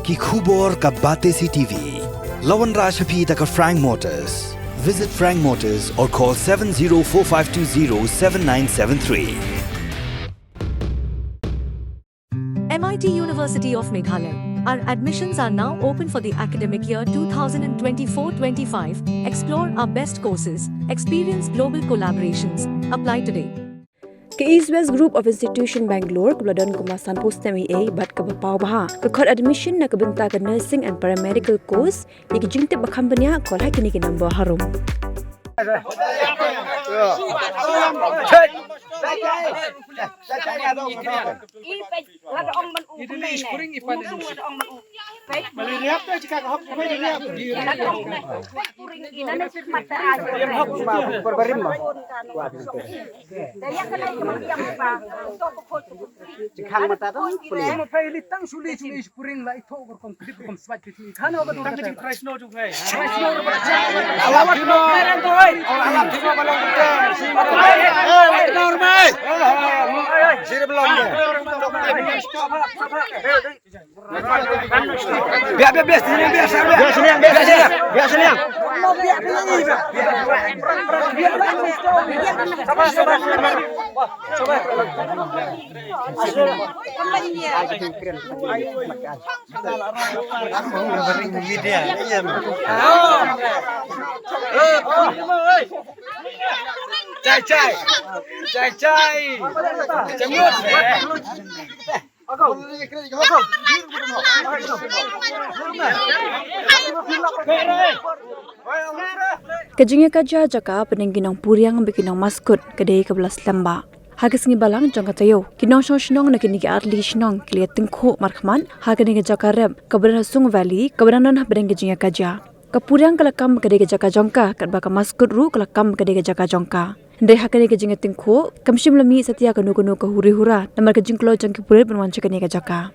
ki khubor ka Bate CTV. Lawan Rashapi taka Frank Motors. Visit Frank Motors or call 7045207973. MIT University of Meghalaya. Our admissions are now open for the academic year 2024-25. Explore our best courses, experience global collaborations. Apply today. Ke East West Group of Institution Bangalore kebeladon kemasan post MA bat ke bapau baha ke kod admission na kebenta ke nursing and paramedical course yang jingte bakam benya kol ha kini ke number harum. Kejingnya kaja jaka peningginang puriang bikinang maskut kedai kebelas lamba. Hagas ngi balang jangka tayo. Kinong shnong na kinigi arli shnong kilia tengko markman haga ni jaka rem keberan Sung Valley keberan non bedeng kejingnya kaja. Kapuriang kelakam kedai jaka jongka kat baka maskut ru kelakam kedai jaka jongka. Ndai hakani kejingnya tengko kamshim lami setia kanu-kanu ke huri-hura namar kejing klo jangki purit berwanca kani jaka.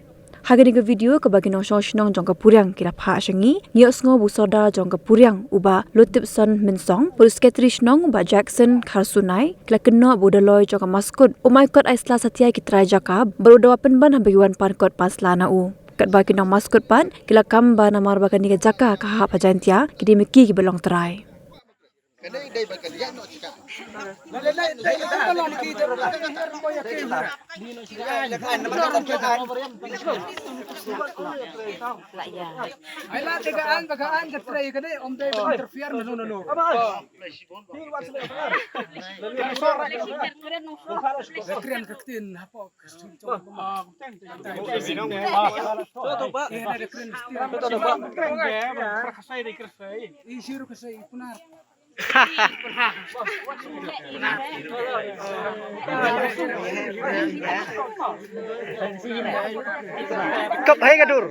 Hagani ke video ke bagi nong shnong jongka puriang kira pha shangi nios ngo busoda jongka puriang uba Lutipson Minsong pulus Katri shnong uba Jackson Kharsunai kila kena budaloy jongka maskut umai kot aisla setia kitrai jaka berudawapan ban habiwan pan kot paslana u kat bagi nong maskut pan kila kamba namar bagani ke jaka kaha pajantia kidi meki ki belong terai. Kep hai gadur.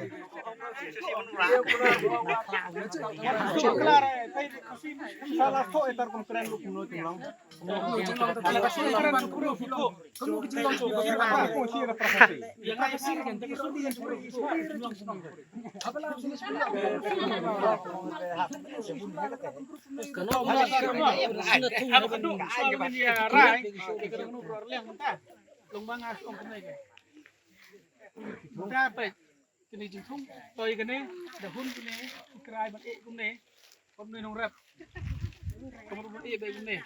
Kini jingtung, toy kini, dahun kini, kerai bat ek kini, kini nong rap, kamu bat ek kini,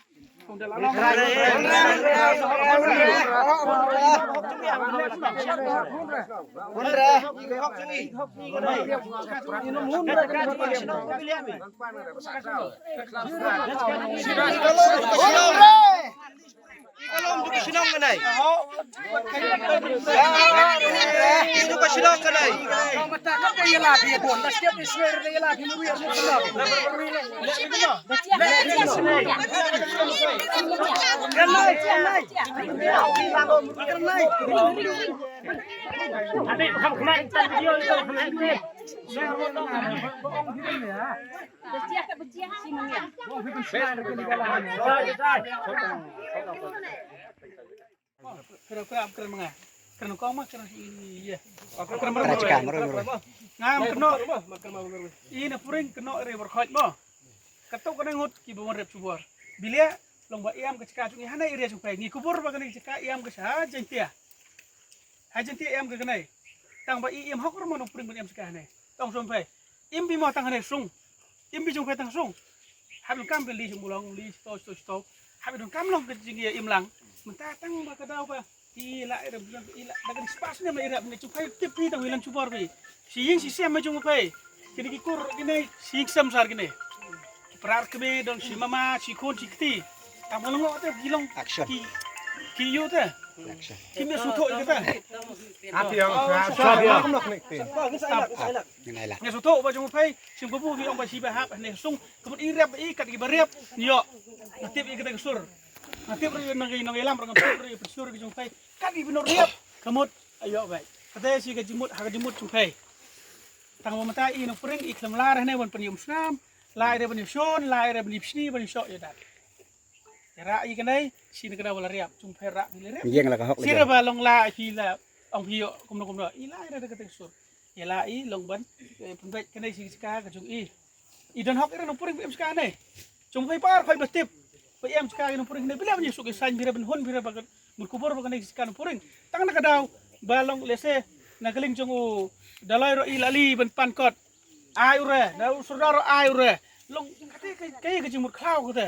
kau dah lalang. Kalom juga sinong kanai. Itu ka sinong kanai. Mata kau kaya lapi pun, dah setiap iswer kaya lapi lu yang mungkin lapi. Adik, kamu kemarin video itu kemarin. Kerana kau mah kerana iya. Ngam kena. Ini puring kena river khot mo. Katok kena ngut ki bawon rep subor. Bila lomba iam ke cekak ni hana area supai ni kubur bagan cekak iam ke sah jentia. Ha jentia iam ke kenai. Tang ba iam hok romo puring iam cekak hana. tong som pe im bi mo tang hane sung im bi jung pe tang sung ha bi kam pe li jung long li sto ha bi dong kam long ke jing ya im lang menta tang ba ka dau ba ila ira bilang ila daga spas ne ma ira ne jung pe tip ni tang wilan chupor bi si ying si sem ma jung pe kini ki kur kini si sam sar kini prar kebe don si mama si kon si kti tang long te gilong Action. ki yu te ki me su tho ke ta Yang lain lah. nghe số thô và chúng phải chúng có vui vì ông bà chị bà hạp này sung có một ít rep ít cắt cái bà rep nhọ là tiếp cái sur là tiếp rồi nó làm rồi tiếp rồi sur cái chúng phải cắt cái nó rep cái một ayo vậy cái thế thì cái jimut hak jimut chúng phải tang mà ta ini nó pering ik làm la này vẫn penyum snam lai đây penyum son lai đây penyum sini penyum sok ya dat ra cái này xin cái đầu là rep chúng phải ra cái rep Yang lah kau hok xin lagi. ra long la thì là ông hiyo cũng nó lai đây cái sur ya la i long ban penbet kena si ska ka jung i don hok no puring em ska ne jung phai par phai betip phai em ska no puring ne bila ni su ke san bira ben hon bira bagat mun kubur bagat ne ska no puring tang na ka daw balong lese na galing jung u dalai ro i lali ben pan kot ai ure na surdaro ai ure long kate kai ka jung mut klau ko te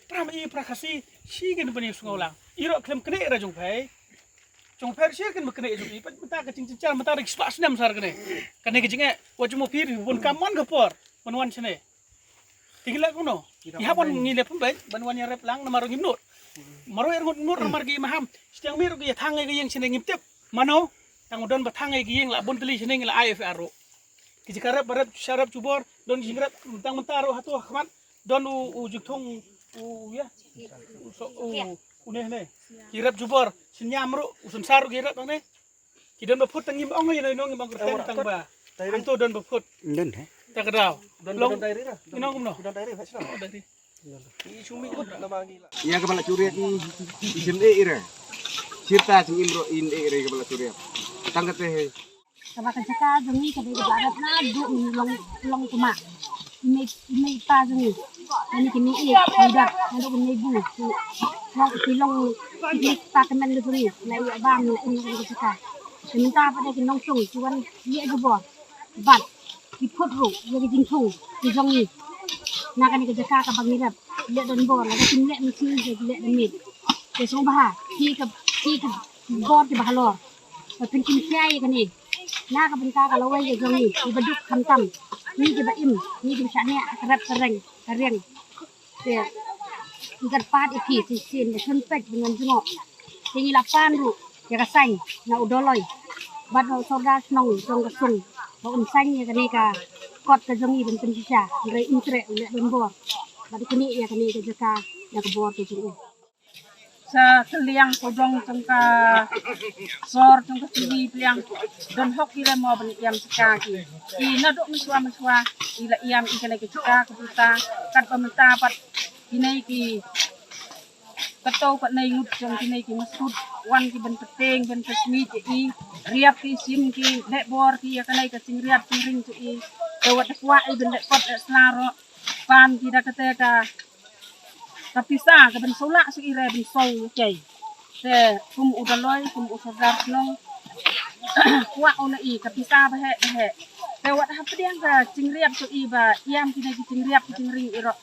pram i prakasi si gen ben su ngolang i ro klem kene ra jung phai jung phai share kan makne jung i mata ka cing cing mata rik spas nam sar kene kane ke jinge wajum mo pir bun kamon ka por wan sene tingla kuno i hapon ngile pembe ban wan ya rep lang na maro ngimnut maro er ngut na margi maham stiang mir ge thangai ge yeng sene ngimtep mano tang don ba thangai ge yeng la bon teli sene ngila ifr ro ki jikara barat syarab cubor don jingrat tang mentaro hatu khmat don u jukthong u ya so u ne kirap jubor sinyam ro usun saru kirap ne ki don ba phut tang ngim ong ngai no ngim ong tang ba ang to don ba phut Don eh. ta ka daw long dairi lah. ino ngum no Don dairi fetch lah. dari Ini cumi pun nama gila. Iya kepala curiak ni isim ira. Sirta sing imro in ira kepala curiak. Tangkat teh. Sama kecaka jengi kada ibarat na du long kuma. Ini pa jengi. Ini kini tidak ada kini bu. Long kilong ini pa kemen lu jengi. Na iya bang ini kada kecaka. Minta pada kinong sung cuan iya ju bo. Bat di phut ru ya di jing sung di jengi. Na kan kecaka ka bangirap. Lihat dan bo la ka lihat mesti lihat dan mit. Ke sung bah ki ka bo ti bah lor.เป็นกินแค่กันนี่หน้ากับเป็นตากับเราไว้อย่างนี้มีบรรดุคำต่ำนี่จะแบบอิ่มนี่จะฉันเนี่ยกระรับกระเร่งแต่มีการฟาดอีกทีสิเสียนแต่ชนเป็ดเป็นเงินจงอกทีนี้รับฟานรู้อยากกระใส่น่าอุดรเลยบัดเราโซดาสนองตรงกระสุนพออุ่นใส่เนี่ยกันนี่กากอดกระจงีเป็นจิจ่าเลยอินเตอร์เลยเป็นบัวบัดคนนี้กันนี่ก็จะกาอยากบัวตัวจริงsa keliang kodong tengka sor tengka TV keliang don hok ila mo ban iam sekaki ina dok meswa ila iam ikane ke cika keputa kat pementa pat kinai ki keto pat nei ngut jong kinai ki masud wan ki ben peteng ben pesmi i riap ki sim ki dek bor ki yakane ke sing riap ring tu i dawat kwa i ben dek pot slaro pan ki da kete ka tapi sa ke ben sola su ire ben so cai te kum udaloi kum usadar no kwa ona i tapi sa bahe te wat ha pediang ka cingriap su i ba iam kini ki cingriap cingring iro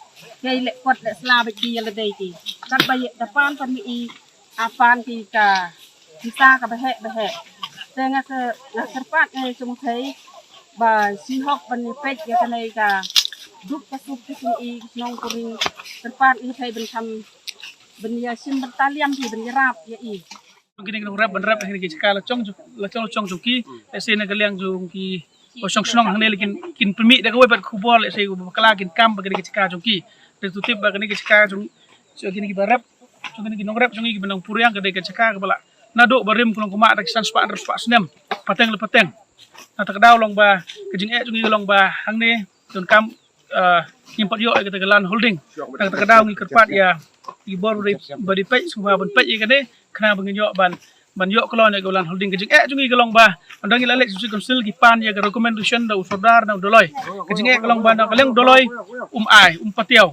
cai le kot le sla ba ki le dei ki kat ba depan pan mi i apan ki ka bisa ka bahe te nga ke la serpat e sum thei ba si hok ban ni pek ya kanai ka duk pasuk ki nong kuring terpat ini saya bersam benia sim bertaliam di benyerap ya i begini kan rap ben rap ini kita la chong ki ese na galiang jung ki o chong snong hang ne lekin kin pemi da ko bat khubol ese ko bakala kin kam begini kita jung ki de tutip begini kita jung so gini ki barap so gini ki nong rap jung ki benang puriang gede kita bala na do barim kulong kuma da kisan spa snem pateng le pateng na tak daw long ba kejing e jung ki long ba hang ne don kam import yo kita galan holding tak terkadang ngi kerpat ya ibor bari pej suba ban pej ikane kena bengenyo ban yo kolon ya galan holding kejing jungi galong ba andangi lalek susi konsil ki pan ya recommendation da usodar na doloi kejing galong ba na kaleng doloi ai patiaw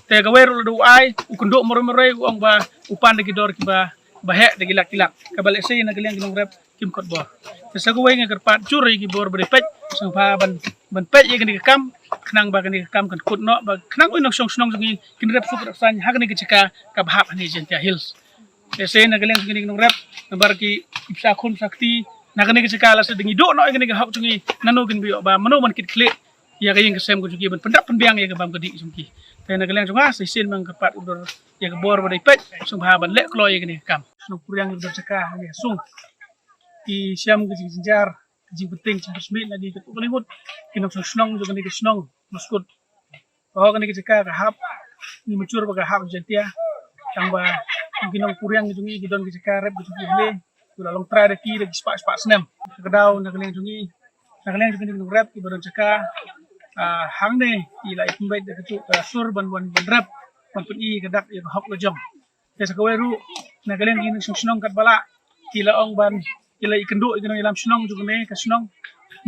te gawer do ai ukundo moro ong ba upan de gidor ki ba bahe de gilak kabal ese na galeng rep kim kot bo Sa ko ngi kerpat curi ki bor beri pet sang pa ban pet ye gani kam knang ba gani kam kan kut no ba knang uno song snong jungi kin rep suk rep san ha gani chika ka bhap ani jentia hills se na galeng gani nong rep bar ki ipsa khun sakti na gani chika la se dingi do no gani hak jungi nano gin bio ba mano ban kit kle ya ga yeng sem ko jungi ban pendak penbiang ya ga bam gadi jungi te na galeng junga se sin mang kerpat udor ya ga bor beri pet sang pa ban le klo ye gani kam no puryang udor chika ni sung di siam ke jinjar jing penting jing resmi lagi ke Bollywood kinong snong juga ni snong maskut bahwa kan ni ka hap ni mature baga hap jentia tangba kinong kuryang jungi gidon ke ka rep jungi le tula long tra de ki de spa snem kedau na keleng jungi kinong rep ki baron ceka hang ne ila ikumbai de ke sur ban rep ban pi kedak ya hap lo jom desa kaweru na keleng kinong snong kat bala kila ong ban kila ikendo ikeno ilam snong juga ne ka snong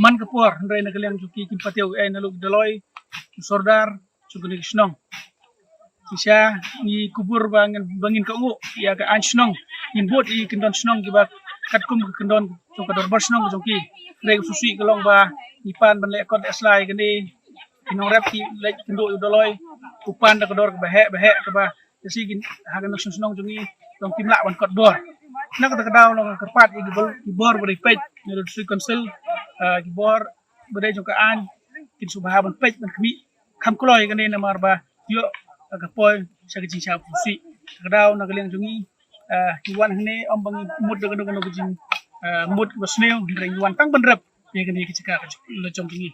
man kapur ndai na kalian juki kim pateu na lug doloi sordar juga ne snong kisah ni kubur bangin ka ungu ya ka an snong in bot I kendon snong giba katkum ka kendon to ka dor bar snong jongki reg susi kalong ba ipan ban le kot eslai gani kinong rap ki le kendo doloi upan da ka dor bahe ka ba kasi gin hagan snong jongi dong timla ban kot bor nak kata kedau long kerpat ibor beri pej menurut Sri Konsul ibor beri juga an kin subah ban pej ban kami kam kloy kan ni namar ba yo agak poy sa gijin sa pusi kedau nak liang jungi iwan hne om bang mud dengan gijin mud basneu dari iwan tang ban rep ya kan ni kicika ka le jong jungi